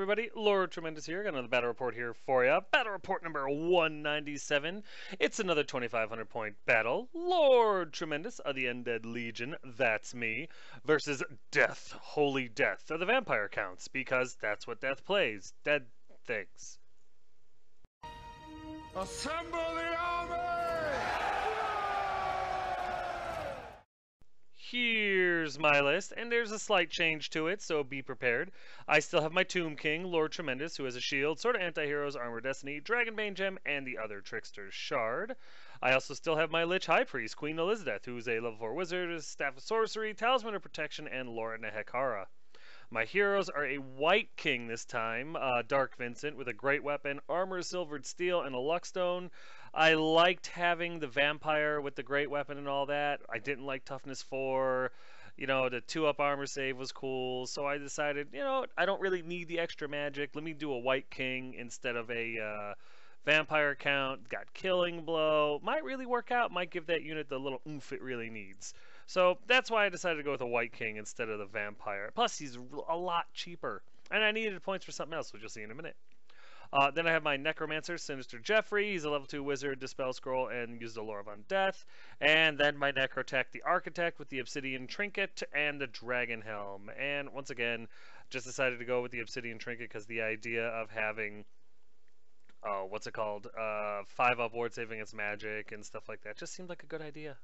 everybody, Lord Tremendous here. Got another battle report here for you. Battle report number 197. It's another 2,500 point battle. Lord Tremendous of the Undead Legion, that's me, versus Death, Holy Death of the Vampire Counts, because that's what Death plays. Dead things. Assemble the army! Here's my list, and there's a slight change to it, so be prepared. I still have my Tomb King, Lord Tremendous, who has a shield, Sword of Anti-Heroes, Armor of Destiny, Dragonbane Gem, and the other Trickster's Shard. I also still have my Lich High Priest, Queen Elizabeth, who's a level 4 wizard, Staff of Sorcery, Talisman of Protection, and Lorna Hekara. My heroes are a White King this time, Dark Vincent, with a great weapon, armor of silvered steel, and a luckstone. I liked having the vampire with the great weapon and all that. I didn't like toughness 4. You know, the 2-up armor save was cool, so I decided, you know, I don't really need the extra magic. Let me do a White King instead of a vampire count. Got Killing Blow. Might really work out. Might give that unit the little oomph it really needs. So that's why I decided to go with a White King instead of the vampire. Plus, he's a lot cheaper. And I needed points for something else, which you'll see in a minute. Then I have my Necromancer, Sinister Jeffrey. He's a level 2 wizard, Dispel Scroll, and uses the Lore of Undeath. And then my Necrotech, the Architect, with the Obsidian Trinket and the Dragon Helm. And once again, just decided to go with the Obsidian Trinket because the idea of having, what's it called, 5-up ward saving against magic and stuff like that just seemed like a good idea.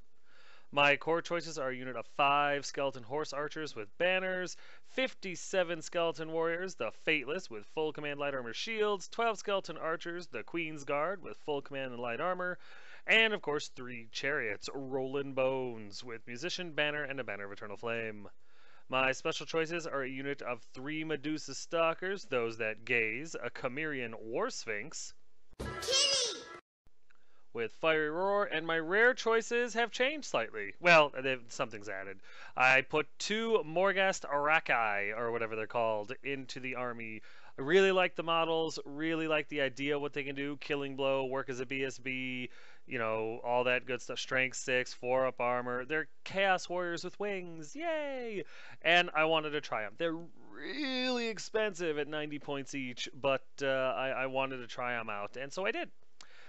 My core choices are a unit of 5 Skeleton Horse Archers with banners, 57 Skeleton Warriors, the Fateless with full command light armor shields, 12 Skeleton Archers, the Queen's Guard with full command and light armor, and of course 3 Chariots, Rollin' Bones with Musician, Banner, and a Banner of Eternal Flame. My special choices are a unit of 3 Medusa Stalkers, those that gaze, a Chimerian War Sphinx, with Fiery Roar, and my rare choices have changed slightly. Well, something's added. I put 2 Morghast Arachai, or whatever they're called, into the army. I really like the models, really like the idea of what they can do. Killing Blow, work as a BSB, you know, all that good stuff. Strength 6, 4-up armor. They're Chaos Warriors with wings, yay! And I wanted to try them. They're really expensive at 90 points each, but I wanted to try them out, and so I did.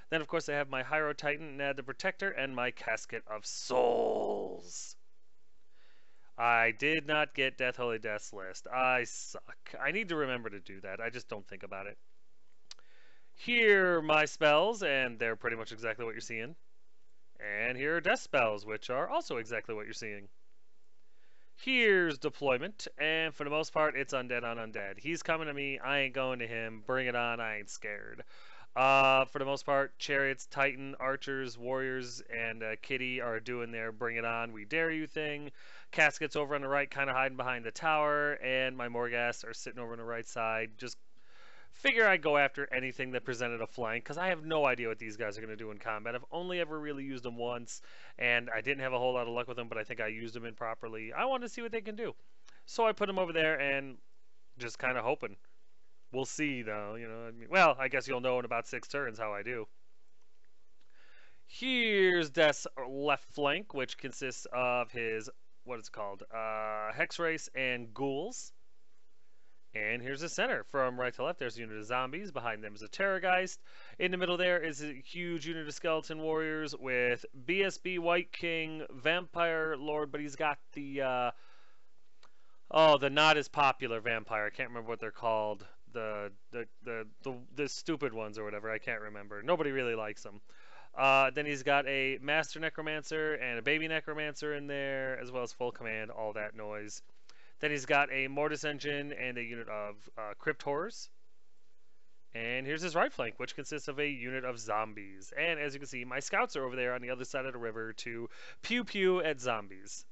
Then, of course, I have my Hyro Titan, Nad the Protector, and my Casket of Souls. I did not get Death Holy Death's list. I suck. I need to remember to do that. I just don't think about it. Here are my spells, and they're pretty much exactly what you're seeing. And here are death spells, which are also exactly what you're seeing. Here's deployment, and for the most part, it's undead on undead. He's coming to me. I ain't going to him. Bring it on. I ain't scared. For the most part, Chariots, Titan, Archers, Warriors, and Kitty are doing their Bring It On, We Dare You thing. Casket's over on the right, kind of hiding behind the tower, and my Morghast are sitting over on the right side. Just figure I'd go after anything that presented a flank, because I have no idea what these guys are going to do in combat. I've only ever really used them once, and I didn't have a whole lot of luck with them, but I think I used them improperly. I wanted to see what they can do. So I put them over there and just kind of hoping. We'll see, though, you know. I mean, well, I guess you'll know in about 6 turns how I do. Here's Death's left flank, which consists of his, what is it called, Hex Race and Ghouls. And here's the center. From right to left, there's a unit of zombies. Behind them is a Terrorgeist. In the middle there is a huge unit of Skeleton Warriors with BSB White King, Vampire Lord, but he's got the, the not as popular vampire. I can't remember what they're called. The stupid ones or whatever. I can't remember. Nobody really likes them. Then he's got a Master Necromancer and a Baby Necromancer in there, as well as full command, all that noise. Then he's got a Mortis Engine and a unit of Crypt Horrors. And here's his right flank, which consists of a unit of zombies. And as you can see, my scouts are over there on the other side of the river to pew-pew at zombies.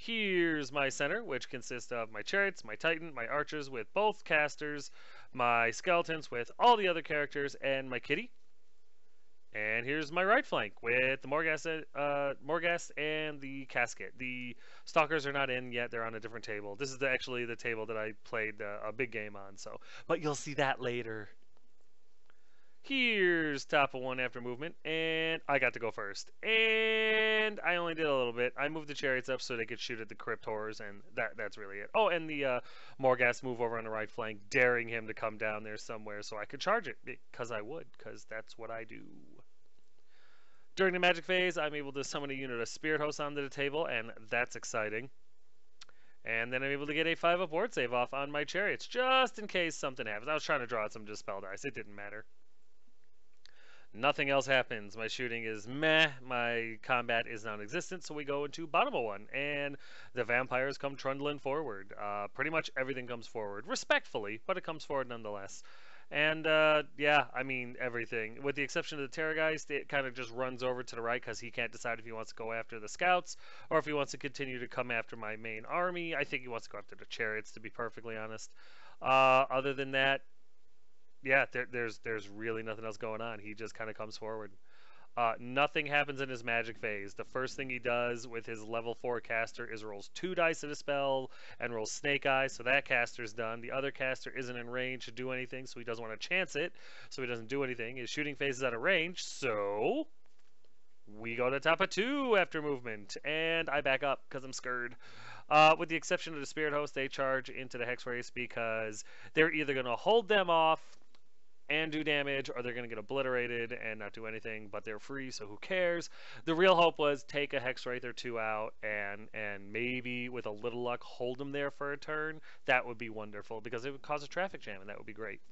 Here's my center, which consists of my Chariots, my Titan, my Archers with both casters, my Skeletons with all the other characters, and my Kitty. And here's my right flank with the Morghast and the Casket. The Stalkers are not in yet. They're on a different table. This is actually the table that I played a big game on, but you'll see that later. Here's top of one after movement, and I got to go first. And I only did a little bit. I moved the chariots up so they could shoot at the crypt horrors, and that's really it. Oh, and the Morghast move over on the right flank, daring him to come down there somewhere so I could charge it, because I would, because that's what I do. During the magic phase, I'm able to summon a unit of Spirit Hosts onto the table, and that's exciting. And then I'm able to get a 5-up ward save off on my chariots, just in case something happens. I was trying to draw out some Dispel dice. It didn't matter. Nothing else happens. My shooting is meh. My combat is non-existent, so we go into bottom of one. And the vampires come trundling forward. Pretty much everything comes forward. Respectfully, but it comes forward nonetheless. And, yeah, I mean, everything. With the exception of the Terrorgeist, it kind of just runs over to the right because he can't decide if he wants to go after the scouts or if he wants to continue to come after my main army. I think he wants to go after the chariots, to be perfectly honest. Other than that, yeah, there's really nothing else going on. He just kind of comes forward. Nothing happens in his magic phase. The first thing he does with his level 4 caster is rolls 2 dice at a spell and rolls Snake Eyes, so that caster's done. The other caster isn't in range to do anything, so he doesn't want to chance it, so he doesn't do anything. His shooting phase is out of range, so we go to top of 2 after movement, and I back up because I'm scared. With the exception of the Spirit Host, they charge into the Hex Race because they're either going to hold them off and do damage, or they're going to get obliterated and not do anything, but they're free, so who cares? The real hope was take a Hex Wraith or 2 out and maybe, with a little luck, hold them there for a turn. That would be wonderful, because it would cause a traffic jam, and that would be great.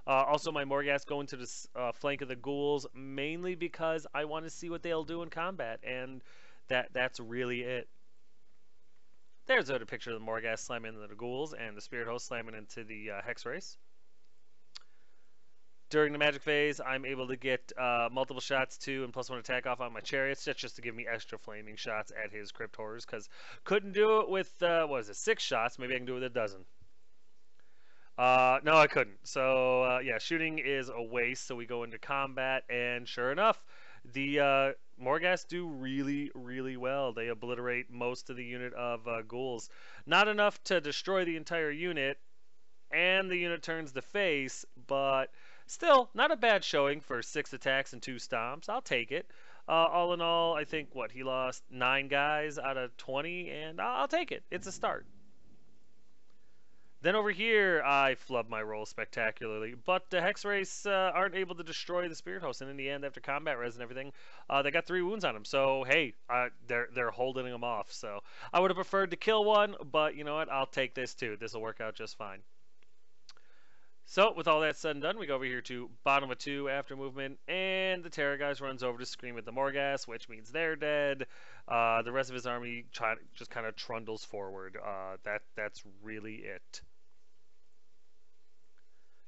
Also, my Morghast go into the flank of the ghouls, mainly because I want to see what they'll do in combat, and that's really it. There's a picture of the Morghast slamming into the ghouls, and the Spirit Host slamming into the Hex Race. During the magic phase, I'm able to get multiple shots too and +1 attack off on my chariots. That's just to give me extra flaming shots at his crypt horrors, because couldn't do it with, 6 shots. Maybe I can do it with a dozen. No, I couldn't. So, yeah, shooting is a waste, so we go into combat, and sure enough, the Morghast do really, really well. They obliterate most of the unit of ghouls. Not enough to destroy the entire unit, and the unit turns the face, but still, not a bad showing for 6 attacks and 2 stomps. I'll take it. All in all, I think, he lost 9 guys out of 20, and I'll take it. It's a start. Then over here, I flub my roll spectacularly, but the Hex Race aren't able to destroy the Spirit Host, and in the end, after combat res and everything, they got 3 wounds on him. So, hey, they're holding him off. So, I would have preferred to kill one, but you know what? I'll take this too. This will work out just fine. So, with all that said and done, we go over here to bottom of 2 after movement, and the Terrorgeist runs over to scream at the Morghast, which means they're dead. The rest of his army just kind of trundles forward. That's really it.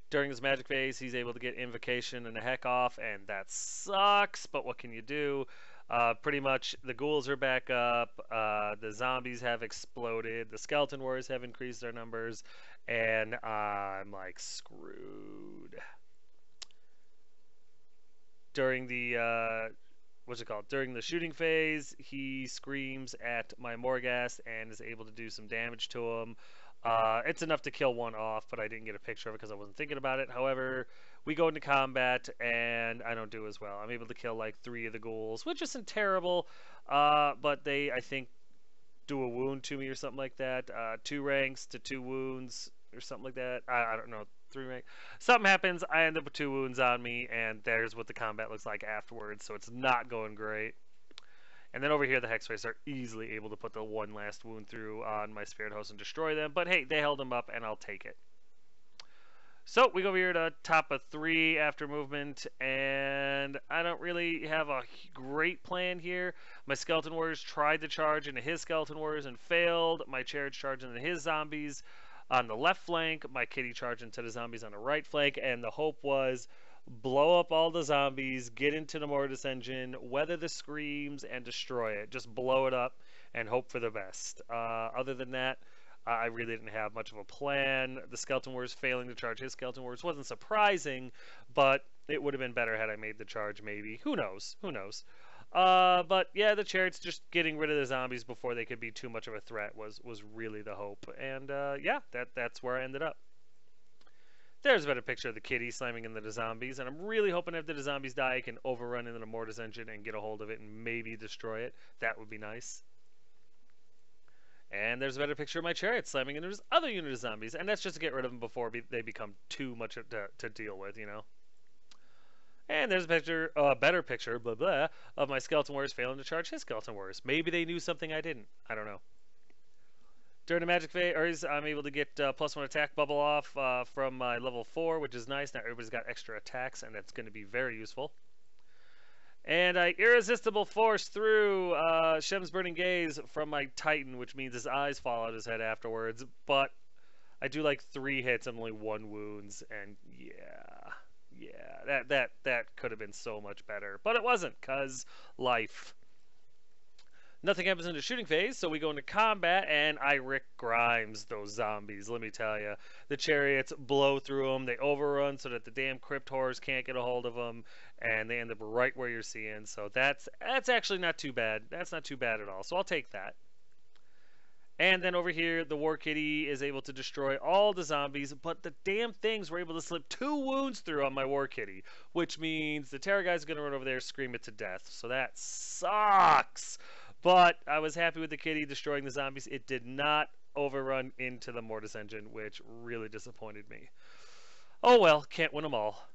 During his magic phase, he's able to get Invocation and a Heck off, and that sucks, but what can you do? Pretty much, the ghouls are back up, the zombies have exploded, the Skeleton Warriors have increased their numbers, and I'm like screwed. During the during the shooting phase, he screams at my Morghast and is able to do some damage to him. It's enough to kill one off, but I didn't get a picture of it because I wasn't thinking about it. However, we go into combat, and I don't do as well. I'm able to kill like 3 of the ghouls, which isn't terrible, but they, I think, do a wound to me or something like that. 2 ranks to 2 wounds or something like that. I don't know, 3 ranks. Something happens, I end up with 2 wounds on me, and there's what the combat looks like afterwards, so it's not going great. And then over here, the Hex Race are easily able to put the 1 last wound through on my Spirit Host and destroy them. But hey, they held them up, and I'll take it. So we go over here to top of 3 after movement, and I don't really have a great plan here. My Skeleton Warriors tried to charge into his Skeleton Warriors and failed. My Chariots charged into his zombies on the left flank. My Kitty charged into the zombies on the right flank, and the hope was blow up all the zombies, get into the Mortis engine, weather the screams, and destroy it. Just blow it up and hope for the best. Other than that, I really didn't have much of a plan. The Skeleton Warriors failing to charge his Skeleton Warriors wasn't surprising, but it would have been better had I made the charge, maybe. Who knows? Who knows? But yeah, the Chariots just getting rid of the zombies before they could be too much of a threat was really the hope. And yeah, that's where I ended up. There's a better picture of the kitty slamming into the zombies, and I'm really hoping if the zombies die, I can overrun into the mortis engine and get a hold of it and maybe destroy it. That would be nice. And there's a better picture of my chariot slamming into this other unit of zombies, and that's just to get rid of them before they become too much to deal with, you know. And there's a picture, better picture, blah blah, of my skeleton warriors failing to charge his skeleton warriors. Maybe they knew something I didn't. I don't know. During the magic phase, I'm able to get +1 attack bubble off from my level 4, which is nice. Now everybody's got extra attacks, and that's going to be very useful. And I irresistible force through Shem's burning gaze from my Titan, which means his eyes fall out his head afterwards. But I do like 3 hits and only 1 wounds, and yeah, that could have been so much better, but it wasn't, cause life. Nothing happens in the shooting phase, so we go into combat, and I Rick Grimes those zombies, let me tell you. The chariots blow through them, they overrun so that the damn crypt horrors can't get a hold of them, and they end up right where you're seeing, so that's actually not too bad. That's not too bad at all, so I'll take that. And then over here, the War Kitty is able to destroy all the zombies, but the damn things were able to slip 2 wounds through on my War Kitty, which means the Terror guy's going to run over there and scream it to death, so that sucks. But I was happy with the kitty destroying the zombies. It did not overrun into the mortis engine, which really disappointed me. Oh well, can't win them all.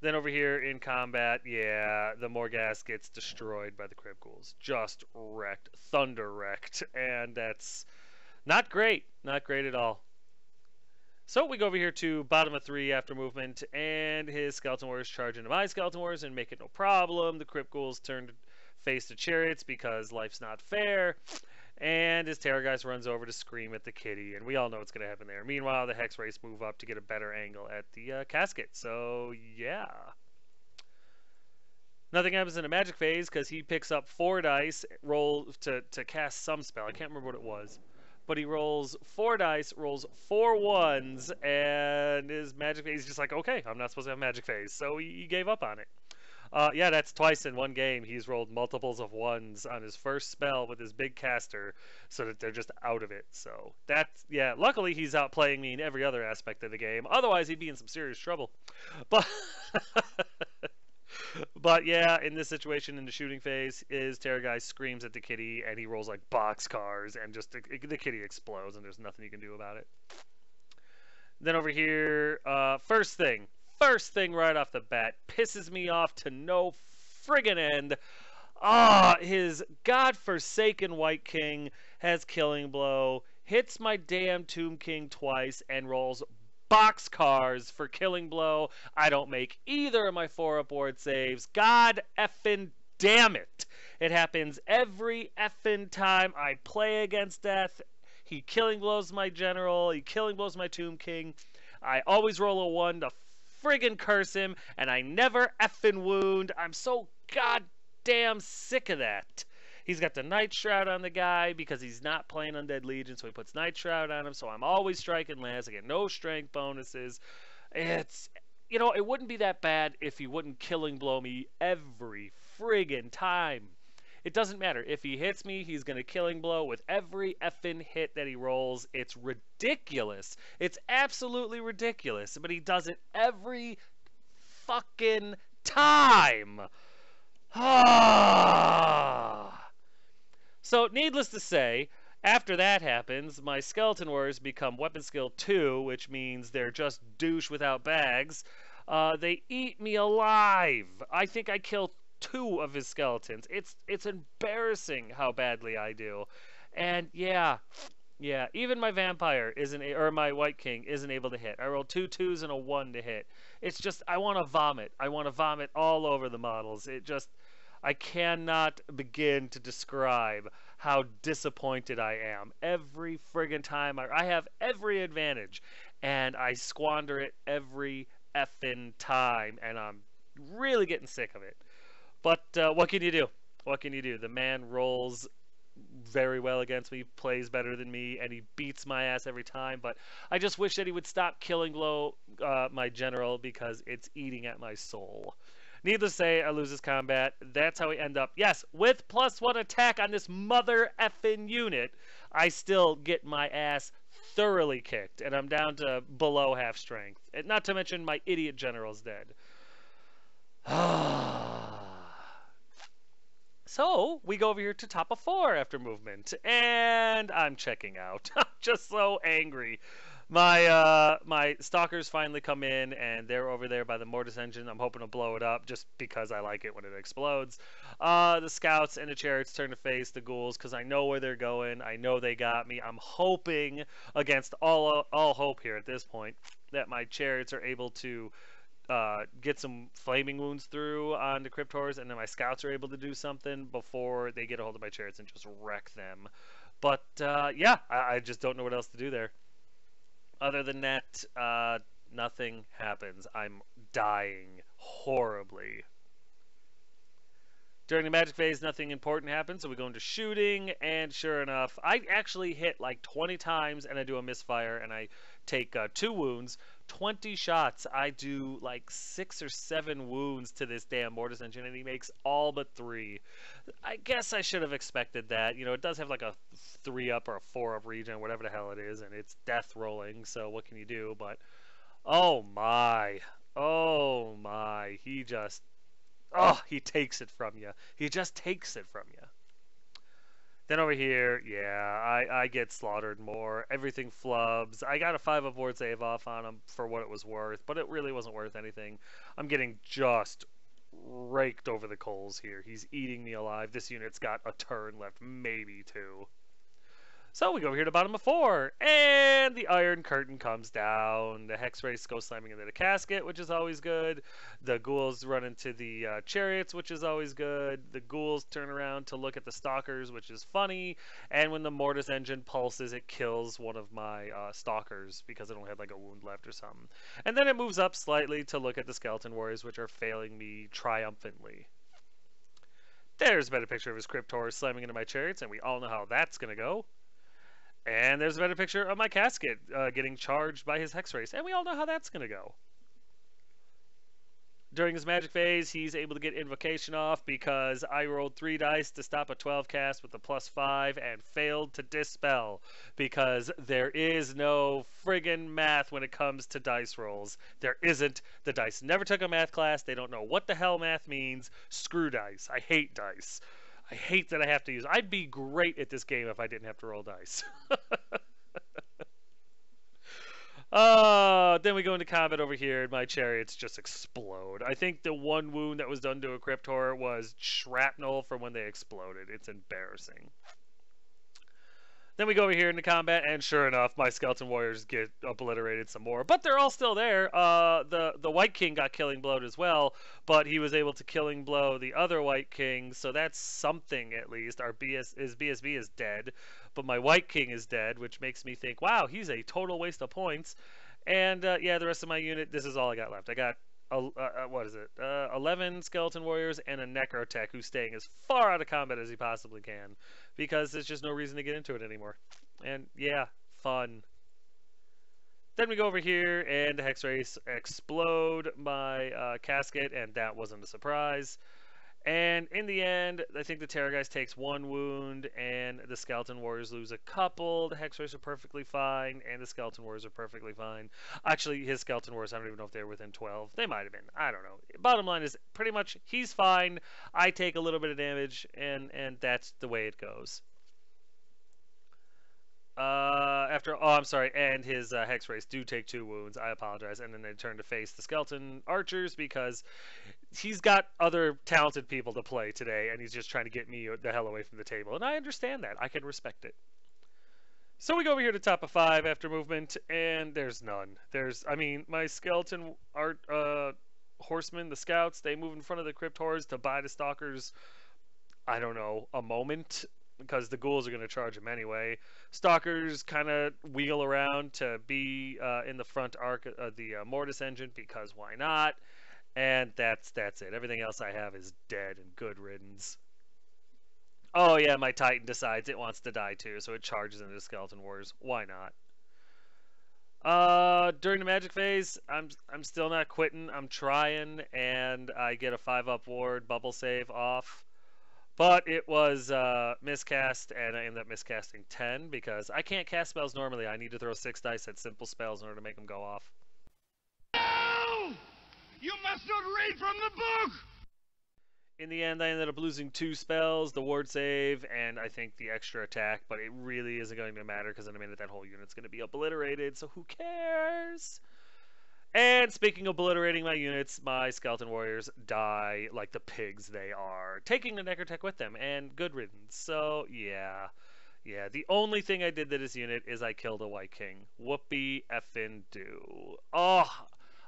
Then over here in combat, yeah, the Morghast gets destroyed by the Crypt Ghouls. Just wrecked. Thunder wrecked. And that's not great. Not great at all. So we go over here to bottom of 3 after movement, and his Skeleton Warriors charge into my Skeleton Warriors and make it no problem. The Crypt Ghouls turn to face the chariots because life's not fair. And his Terror Guys runs over to scream at the kitty, and we all know what's going to happen there. Meanwhile, the Hex Race move up to get a better angle at the casket. So, yeah. Nothing happens in the magic phase because he picks up 4 dice, roll to cast some spell. I can't remember what it was. But he rolls 4 dice, rolls 4 1s, and his magic phase is just like, okay, I'm not supposed to have magic phase. So he gave up on it. Yeah, that's twice in one game. He's rolled multiples of 1s on his first spell with his big caster so that they're just out of it. So that's, yeah, luckily he's outplaying me in every other aspect of the game. Otherwise, he'd be in some serious trouble. But, but yeah, in this situation, in the shooting phase, his Terror Guy screams at the kitty and he rolls like boxcars and just the kitty explodes and there's nothing you can do about it. Then over here, first thing right off the bat, pisses me off to no friggin' end. His godforsaken White King has Killing Blow, hits my damn Tomb King twice, and rolls boxcars for Killing Blow. I don't make either of my 4-up ward saves. God effing damn it. It happens every effing time I play against Death. He Killing Blows my General, he Killing Blows my Tomb King. I always roll a 1 to friggin' curse him, and I never effing wound. I'm so goddamn sick of that. He's got the Night Shroud on the guy because he's not playing Undead Legion, so he puts Night Shroud on him, so I'm always striking last. I get no strength bonuses. It's, you know, it wouldn't be that bad if he wouldn't Killing Blow me every friggin' time. It doesn't matter. If he hits me, he's going to Killing Blow with every effing hit that he rolls. It's ridiculous. It's absolutely ridiculous. But he does it every fucking time. So, needless to say, after that happens, my Skeleton Warriors become Weapon Skill 2, which means they're just douche without bags. They eat me alive. I think I killed 2 of his skeletons. It's embarrassing how badly I do. And yeah, even my vampire isn't, or my White King isn't able to hit. I rolled 2 2s and a 1 to hit. It's just, I want to vomit. I want to vomit all over the models. It just, I cannot begin to describe how disappointed I am. Every friggin' time I have every advantage, and I squander it every effing time, and I'm really getting sick of it. But what can you do? What can you do? The man rolls very well against me, plays better than me, and he beats my ass every time. But I just wish that he would stop Killing Blow my General because it's eating at my soul. Needless to say, I lose this combat. That's how we end up. Yes, with +1 attack on this mother effing unit, I still get my ass thoroughly kicked, and I'm down to below half strength. And not to mention my idiot general's dead. So we go over here to top of 4 after movement, and I'm checking out. I'm just so angry. My stalkers finally come in, and they're over there by the mortis engine. I'm hoping to blow it up just because I like it when it explodes. The scouts and the chariots turn to face the ghouls because I know where they're going. I know they got me. I'm hoping against all hope here at this point that my chariots are able to get some flaming wounds through on the cryptors, and then my scouts are able to do something before they get a hold of my chariots and just wreck them. But yeah, I just don't know what else to do there. Other than that, nothing happens. I'm dying horribly. During the magic phase, nothing important happens, so we go into shooting, and sure enough, I actually hit like 20 times, and I do a misfire, and I take 2 wounds. 20 shots, I do like 6 or 7 wounds to this damn mortis engine, and he makes all but 3. I guess I should have expected that. You know, it does have like a 3-up or a 4-up regen, whatever the hell it is, and it's death rolling, so what can you do? But, oh my, he just... Oh, he takes it from you. He just takes it from you. Then over here, yeah, I get slaughtered more. Everything flubs. I got a 5-up ward save off on him for what it was worth, but it really wasn't worth anything. I'm getting just raked over the coals here. He's eating me alive. This unit's got a turn left, maybe 2. So we go over here to bottom of 4, and the Iron Curtain comes down. The Hex Race goes slamming into the casket, which is always good. The ghouls run into the chariots, which is always good. The ghouls turn around to look at the stalkers, which is funny. And when the mortis engine pulses, it kills one of my stalkers because it only had like a wound left or something. And then it moves up slightly to look at the skeleton warriors, which are failing me triumphantly. There's a better picture of his cryptors slamming into my chariots, and we all know how that's going to go. And there's a better picture of my casket getting charged by his Hex Race, and we all know how that's going to go. During his magic phase, he's able to get Invocation off because I rolled 3 dice to stop a 12 cast with a +5 and failed to Dispel because there is no friggin' math when it comes to dice rolls. There isn't. The dice never took a math class. They don't know what the hell math means. Screw dice. I hate dice. I hate that I have to use. I'd be great at this game if I didn't have to roll dice. Then we go into combat over here, and my chariots just explode. I think the one wound that was done to a Cryptor was shrapnel from when they exploded. It's embarrassing. Then we go over here into combat, and sure enough, my skeleton warriors get obliterated some more. But they're all still there. The White King got killing blowed as well, but he was able to killing blow the other White King, so that's something at least. His BSB is dead, but my White King is dead, which makes me think, wow, he's a total waste of points. And yeah, the rest of my unit, this is all I got left. I got 11 skeleton warriors and a necrotech who's staying as far out of combat as he possibly can because there's just no reason to get into it anymore. And yeah, fun. Then we go over here and the Hex Race explode my casket, and that wasn't a surprise. And in the end, I think the Terrorgeist takes 1 wound, and the Skeleton Warriors lose a couple. The Hex Rays are perfectly fine, and the Skeleton Warriors are perfectly fine. Actually, his Skeleton Warriors, I don't even know if they were within 12. They might have been. I don't know. Bottom line is, pretty much, he's fine. I take a little bit of damage, and that's the way it goes. I'm sorry, and his Hex Race do take 2 wounds. I apologize. And then they turn to face the Skeleton Archers because he's got other talented people to play today, and he's just trying to get me the hell away from the table. And I understand that. I can respect it. So we go over here to top of 5 after movement, and there's none. My Skeleton Horsemen, the Scouts, they move in front of the Crypt Hordes to buy the Stalkers, I don't know, a moment, because the ghouls are going to charge him anyway. Stalkers kind of wheel around to be in the front arc of the Mortis engine, because why not? And that's it. Everything else I have is dead and good riddance. Oh yeah, my Titan decides it wants to die too, so it charges into the Skeleton Wars. Why not? During the magic phase, I'm still not quitting. I'm trying, and I get a 5-up ward bubble save off. But it was miscast, and I ended up miscasting 10 because I can't cast spells normally. I need to throw 6 dice at simple spells in order to make them go off. No! You must not read from the book! In the end, I ended up losing 2 spells, the ward save, and I think the extra attack, but it really isn't going to matter because in a minute that whole unit's going to be obliterated, so who cares? And speaking of obliterating my units, my skeleton warriors die like the pigs they are, taking the necrotech with them, and good riddance. So, yeah. Yeah, the only thing I did to this unit is I killed a White King. Whoopee effing do. Oh,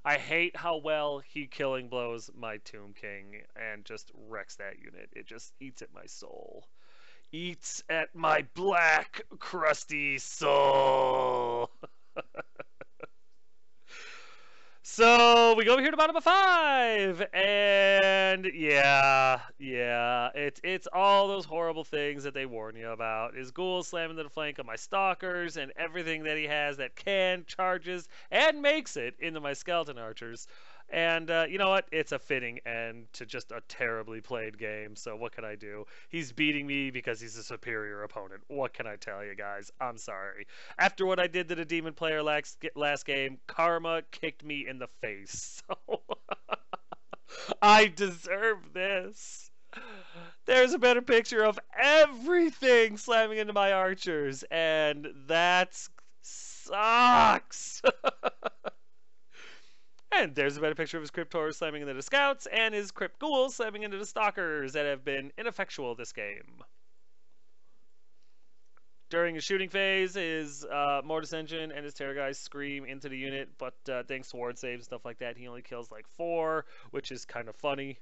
I hate how well he killing blows my Tomb King and just wrecks that unit. It just eats at my soul. Eats at my black, crusty soul. So we go over here to bottom of 5, and yeah, it's all those horrible things that they warn you about. His ghouls slamming to the flank of my stalkers, and everything that he has that can, charges, and makes it into my skeleton archers. And you know what? It's a fitting end to just a terribly played game. So what can I do? He's beating me because he's a superior opponent. What can I tell you guys? I'm sorry. After what I did to the demon player last game, karma kicked me in the face. So I deserve this. There's a better picture of everything slamming into my archers, and that sucks. And there's a better picture of his Crypt Horrors slamming into the Scouts, and his Crypt Ghouls slamming into the Stalkers that have been ineffectual this game. During his shooting phase, his Mortis Engine and his Terror Guys scream into the unit, but thanks to ward saves and stuff like that, he only kills like 4, which is kind of funny.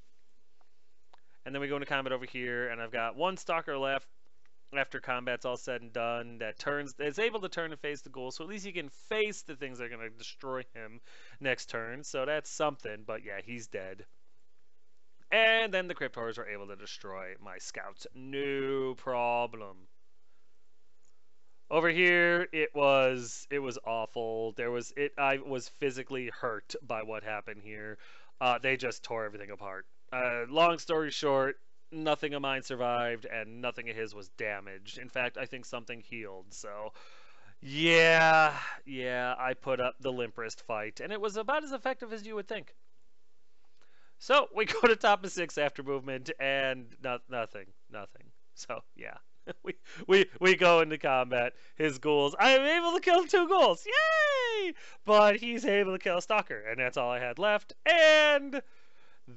And then we go into combat over here, and I've got 1 Stalker left. After combat's all said and done, that's able to turn and face the ghouls, so at least he can face the things that are going to destroy him next turn, so that's something, but yeah, he's dead. And then the Crypt Horrors are able to destroy my scouts, no problem. Over here, it was awful. I was physically hurt by what happened here. They just tore everything apart. Long story short, nothing of mine survived, and nothing of his was damaged. In fact, I think something healed. So, yeah, I put up the limperest fight, and it was about as effective as you would think. So, we go to top of 6 after movement, and nothing. So, yeah. we go into combat. His ghouls, I am able to kill 2 ghouls. Yay! But he's able to kill a stalker, and that's all I had left. And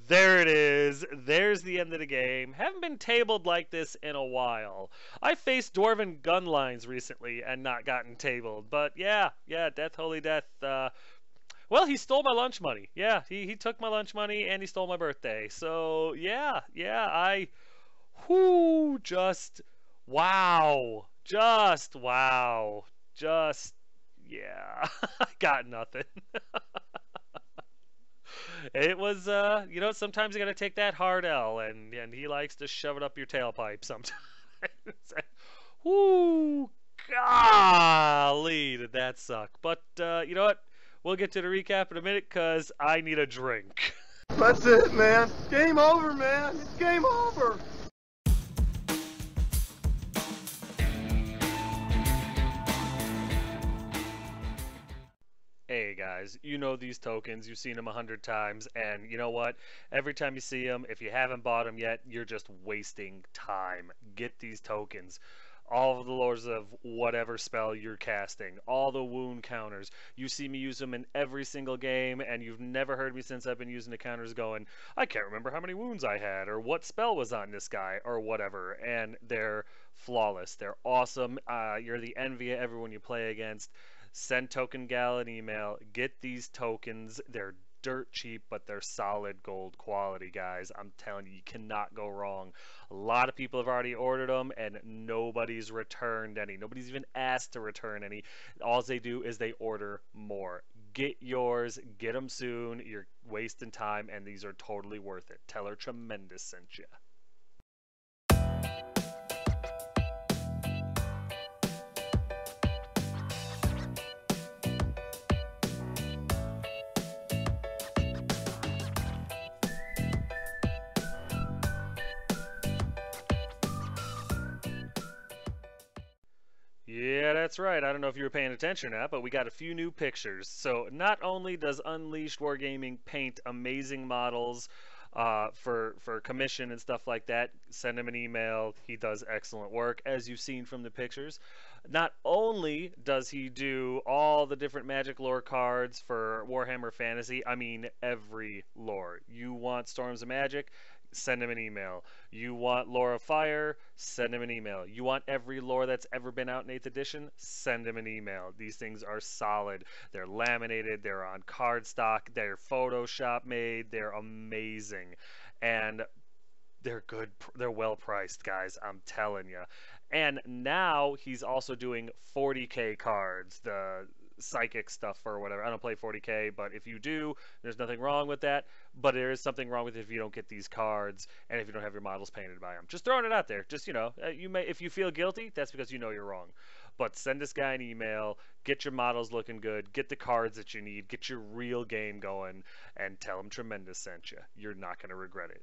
there it is. There's the end of the game. Haven't been tabled like this in a while. I faced Dwarven gun lines recently and not gotten tabled. But yeah, Death Holy Death. Well, he stole my lunch money. Yeah, he took my lunch money and he stole my birthday. So yeah, just wow. Yeah, I got nothing. It was, sometimes you gotta take that hard L, and he likes to shove it up your tailpipe sometimes. Whoo, golly, did that suck. But, you know what? We'll get to the recap in a minute, because I need a drink. That's it, man. Game over, man. It's game over. Hey guys, you know these tokens, you've seen them 100 times, and you know what? Every time you see them, if you haven't bought them yet, you're just wasting time. Get these tokens. All of the lords of whatever spell you're casting, all the wound counters. You see me use them in every single game, and you've never heard me since I've been using the counters going, I can't remember how many wounds I had, or what spell was on this guy, or whatever. And they're flawless. They're awesome. You're the envy of everyone you play against. Send Token Gal an email. Get these tokens. They're dirt cheap, but they're solid gold quality, guys. I'm telling you, you cannot go wrong. A lot of people have already ordered them, and nobody's returned any. Nobody's even asked to return any. All they do is they order more. Get yours. Get them soon. You're wasting time, and these are totally worth it. Tell her Tremendous sent you. that's right. I don't know if you were paying attention or not, but we got a few new pictures. So not only does Unleashed Wargaming paint amazing models for commission and stuff like that, send him an email. He does excellent work, as you've seen from the pictures. Not only does he do all the different Magic lore cards for Warhammer Fantasy, I mean every lore. You want Storms of Magic? Send him an email. You want Lore of Fire? Send him an email. You want every lore that's ever been out in 8th edition? Send him an email. These things are solid. They're laminated. They're on cardstock. They're Photoshop made. They're amazing. And they're good. They're well priced, guys. I'm telling you. And now he's also doing 40K cards. The psychic stuff or whatever. I don't play 40K, but if you do, there's nothing wrong with that. But there is something wrong with it if you don't get these cards and if you don't have your models painted by them. Just throwing it out there. Just, you know, you may, if you feel guilty, that's because you know you're wrong. But send this guy an email, get your models looking good, get the cards that you need, get your real game going, and tell him Tremendous sent you. You're not going to regret it.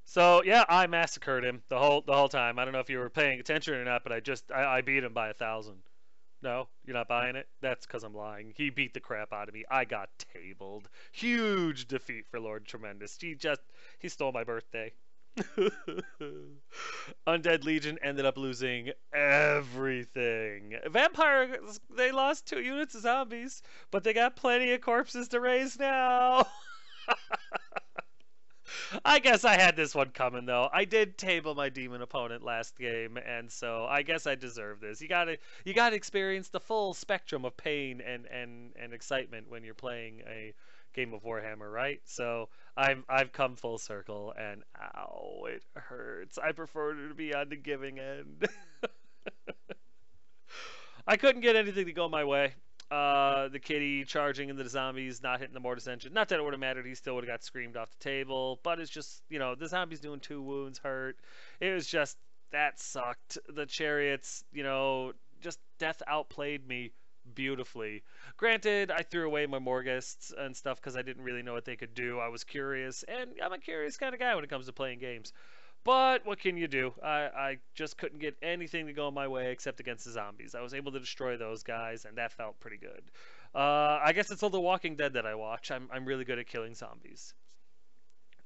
So yeah, I massacred him the whole time. I don't know if you were paying attention or not, but I beat him by 1,000. No, you're not buying it? That's because I'm lying. He beat the crap out of me. I got tabled. Huge defeat for Lord Tremendous. He stole my birthday. Undead Legion ended up losing everything. Vampire, they lost 2 units of zombies, but they got plenty of corpses to raise now. I guess I had this one coming though. I did table my demon opponent last game, and so I guess I deserve this. You gotta experience the full spectrum of pain and excitement when you're playing a game of Warhammer, right? So I've come full circle, and ow, it hurts. I prefer to be on the giving end. I couldn't get anything to go my way. The kitty charging into the zombies, not hitting the mortis engine. Not that it would have mattered. He still would have got screamed off the table. But it's just, you know, the zombies doing 2 wounds hurt. It was just, that sucked. The chariots, you know, just death outplayed me beautifully. Granted, I threw away my Morgists and stuff because I didn't really know what they could do. I was curious, and I'm a curious kind of guy when it comes to playing games. But what can you do? I just couldn't get anything to go my way except against the zombies. I was able to destroy those guys, and that felt pretty good. I guess it's all The Walking Dead that I watch. I'm really good at killing zombies.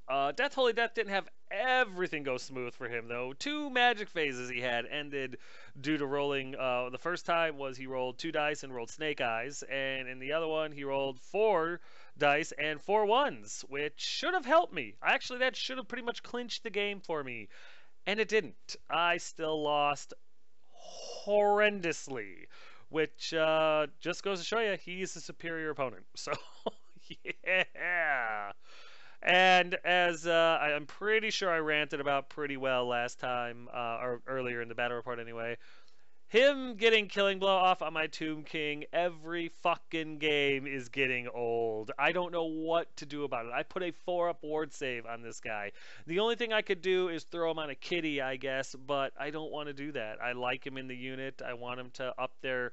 Death Holy Death didn't have everything go smooth for him, though. 2 magic phases he had ended due to rolling. The first time was he rolled 2 dice and rolled snake eyes, and in the other one he rolled 4 dice and 4 ones, which should have helped me. Actually, that should have pretty much clinched the game for me, and it didn't. I still lost horrendously, which just goes to show you he's a superior opponent. So, yeah. And as I'm pretty sure I ranted about pretty well last time, or earlier in the battle report anyway, him getting Killing Blow off on my Tomb King every fucking game is getting old. I don't know what to do about it. I put a 4-up ward save on this guy. The only thing I could do is throw him on a kitty, I guess, but I don't want to do that. I like him in the unit. I want him to up their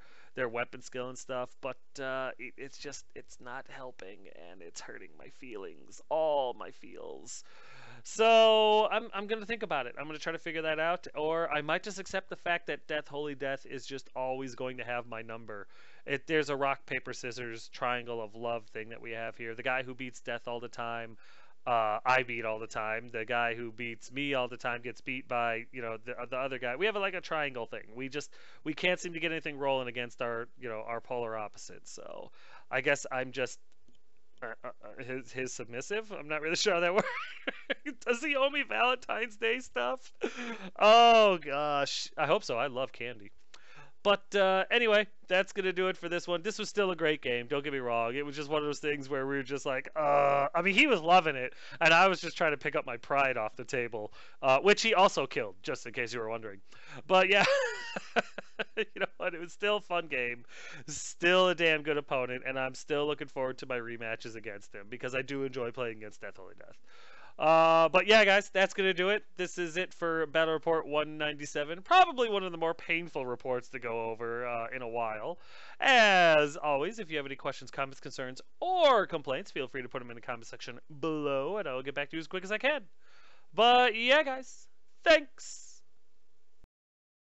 weapon skill and stuff, but it's not helping, and it's hurting my feelings, all my feels. So I'm gonna think about it. I'm gonna try to figure that out, or I might just accept the fact that Death Holy Death is just always going to have my number. There's a rock paper scissors triangle of love thing that we have here. The guy who beats Death all the time, I beat all the time. The guy who beats me all the time gets beat by, you know, the other guy. We have like a triangle thing. We can't seem to get anything rolling against our, you know, our polar opposites. So I guess I'm just his submissive. I'm not really sure how that works. Does he owe me Valentine's Day stuff? Oh gosh, I hope so. I love candy. But anyway, that's going to do it for this one. This was still a great game. Don't get me wrong. It was just one of those things where we were just like, I mean, he was loving it. And I was just trying to pick up my pride off the table, which he also killed, just in case you were wondering. But yeah, you know what? It was still a fun game. Still a damn good opponent. And I'm still looking forward to my rematches against him because I do enjoy playing against Death Holy Death. But yeah, guys, that's going to do it. This is it for Battle Report 197. Probably one of the more painful reports to go over in a while. As always, if you have any questions, comments, concerns, or complaints, feel free to put them in the comment section below, and I'll get back to you as quick as I can. But yeah, guys, thanks.